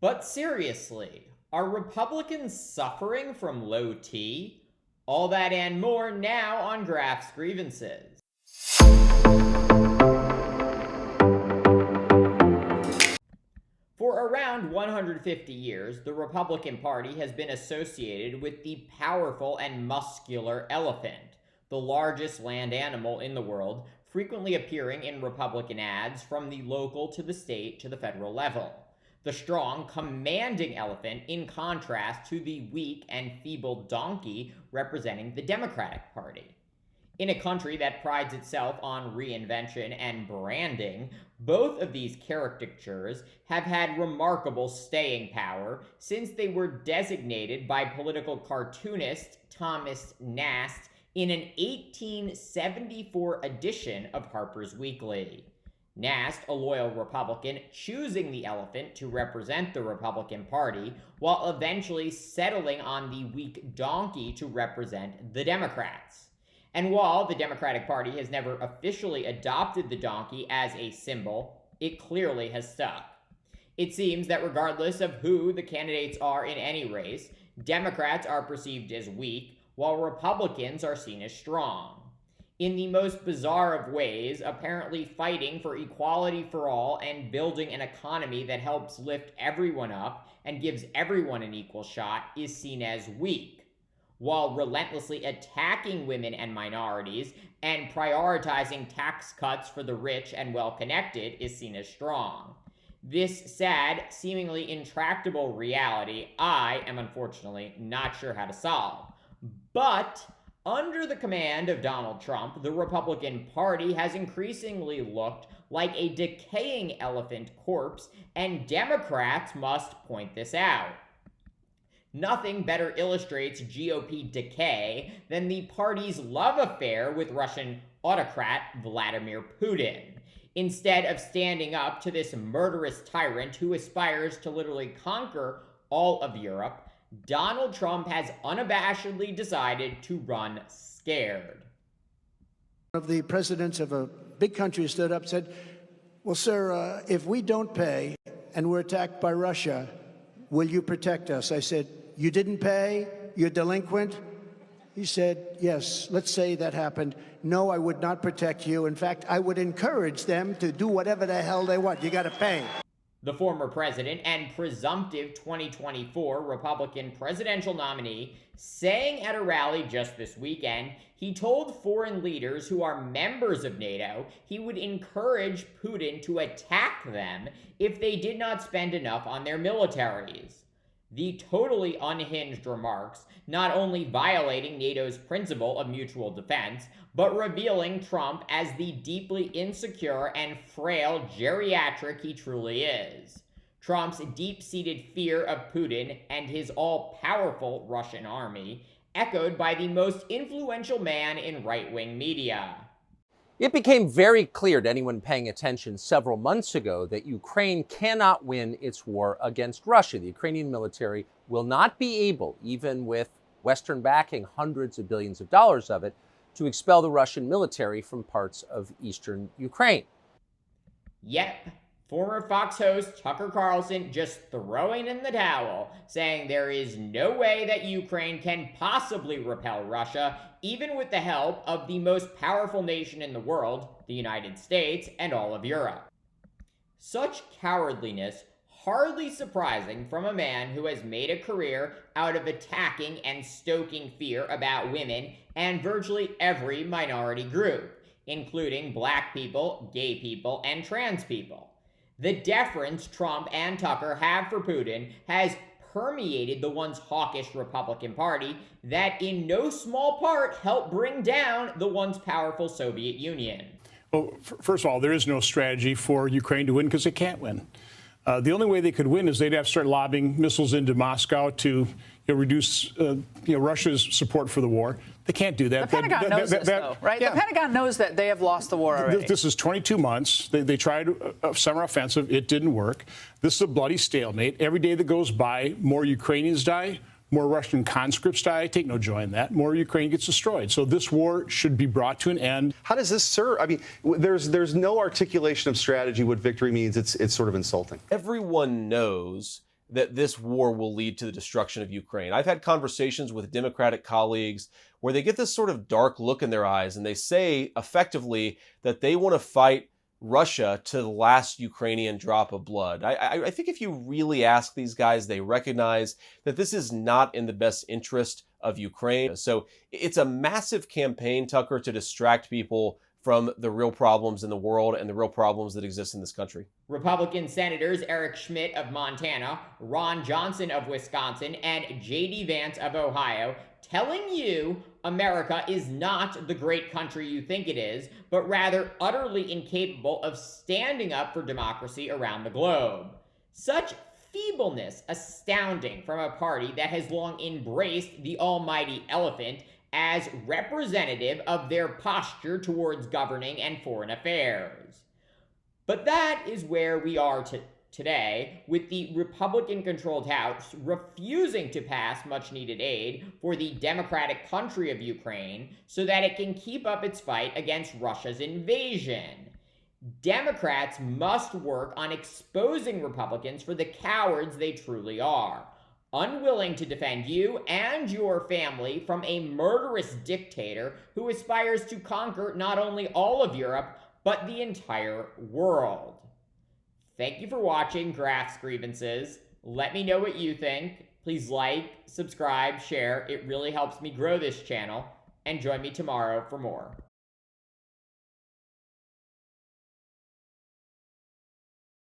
But seriously, are Republicans suffering from low T? All that and more now on Graf's Grievances. For around 150 years, the Republican Party has been associated with the powerful and muscular elephant, the largest land animal in the world, frequently appearing in Republican ads from the local to the state to the federal level. The strong, commanding elephant in contrast to the weak and feeble donkey representing the Democratic Party. In a country that prides itself on reinvention and branding, both of these caricatures have had remarkable staying power since they were designated by political cartoonist Thomas Nast in an 1874 edition of Harper's Weekly. Nast, a loyal Republican, choosing the elephant to represent the Republican Party, while eventually settling on the weak donkey to represent the Democrats. And while the Democratic Party has never officially adopted the donkey as a symbol, it clearly has stuck. It seems that regardless of who the candidates are in any race, Democrats are perceived as weak, while Republicans are seen as strong. In the most bizarre of ways, apparently fighting for equality for all and building an economy that helps lift everyone up and gives everyone an equal shot is seen as weak, while relentlessly attacking women and minorities and prioritizing tax cuts for the rich and well-connected is seen as strong. This sad, seemingly intractable reality I am unfortunately not sure how to solve. But under the command of Donald Trump, the Republican Party has increasingly looked like a decaying elephant corpse, and Democrats must point this out. Nothing better illustrates GOP decay than the party's love affair with Russian autocrat Vladimir Putin. Instead of standing up to this murderous tyrant who aspires to literally conquer all of Europe, Donald Trump has unabashedly decided to run scared. One of the presidents of a big country stood up and said, well, sir, if we don't pay and we're attacked by Russia, will you protect us? I said, you didn't pay? You're delinquent? He said, yes, let's say that happened. No, I would not protect you. In fact, I would encourage them to do whatever the hell they want. You got to pay. The former president and presumptive 2024 Republican presidential nominee saying at a rally just this weekend he told foreign leaders who are members of NATO he would encourage Putin to attack them if they did not spend enough on their militaries. The totally unhinged remarks not only violating NATO's principle of mutual defense, but revealing Trump as the deeply insecure and frail geriatric he truly is. Trump's deep-seated fear of Putin and his all-powerful Russian army, echoed by the most influential man in right-wing media. It became very clear to anyone paying attention several months ago that Ukraine cannot win its war against Russia. The Ukrainian military will not be able, even with Western backing, hundreds of billions of dollars of it, to expel the Russian military from parts of eastern Ukraine. Yep, former Fox host Tucker Carlson just throwing in the towel, saying there is no way that Ukraine can possibly repel Russia, even with the help of the most powerful nation in the world, the United States, and all of Europe. Such cowardliness, hardly surprising from a man who has made a career out of attacking and stoking fear about women and virtually every minority group, including black people, gay people, and trans people. The deference Trump and Tucker have for Putin has permeated the once hawkish Republican Party that in no small part helped bring down the once powerful Soviet Union. Well, first of all, there is no strategy for Ukraine to win because they can't win. The only way they could win is they'd have to start lobbing missiles into Moscow to reduce Russia's support for the war. They can't do that. The Pentagon knows this, though, right? Yeah. The Pentagon knows that they have lost the war already. This is 22 months. They tried a summer offensive. It didn't work. This is a bloody stalemate. Every day that goes by, more Ukrainians die, more Russian conscripts die. I take no joy in that. More Ukraine gets destroyed. So this war should be brought to an end. How does this serve? I mean, there's no articulation of strategy. What victory means. It's sort of insulting. Everyone knows that this war will lead to the destruction of Ukraine. I've had conversations with Democratic colleagues where they get this sort of dark look in their eyes, and they say effectively that they want to fight Russia to the last Ukrainian drop of blood. I think if you really ask these guys, they recognize that this is not in the best interest of Ukraine. So it's a massive campaign, Tucker, to distract people from the real problems in the world and the real problems that exist in this country. Republican Senators Eric Schmitt of Montana, Ron Johnson of Wisconsin, and J.D. Vance of Ohio telling you America is not the great country you think it is, but rather utterly incapable of standing up for democracy around the globe. Such feebleness astounding from a party that has long embraced the almighty elephant as representative of their posture towards governing and foreign affairs. But that is where we are today, with the Republican-controlled House refusing to pass much-needed aid for the democratic country of Ukraine so that it can keep up its fight against Russia's invasion. Democrats must work on exposing Republicans for the cowards they truly are, unwilling to defend you and your family from a murderous dictator who aspires to conquer not only all of Europe, but the entire world. Thank you for watching Graf's Grievances. Let me know what you think. Please like, subscribe, share. It really helps me grow this channel. And join me tomorrow for more.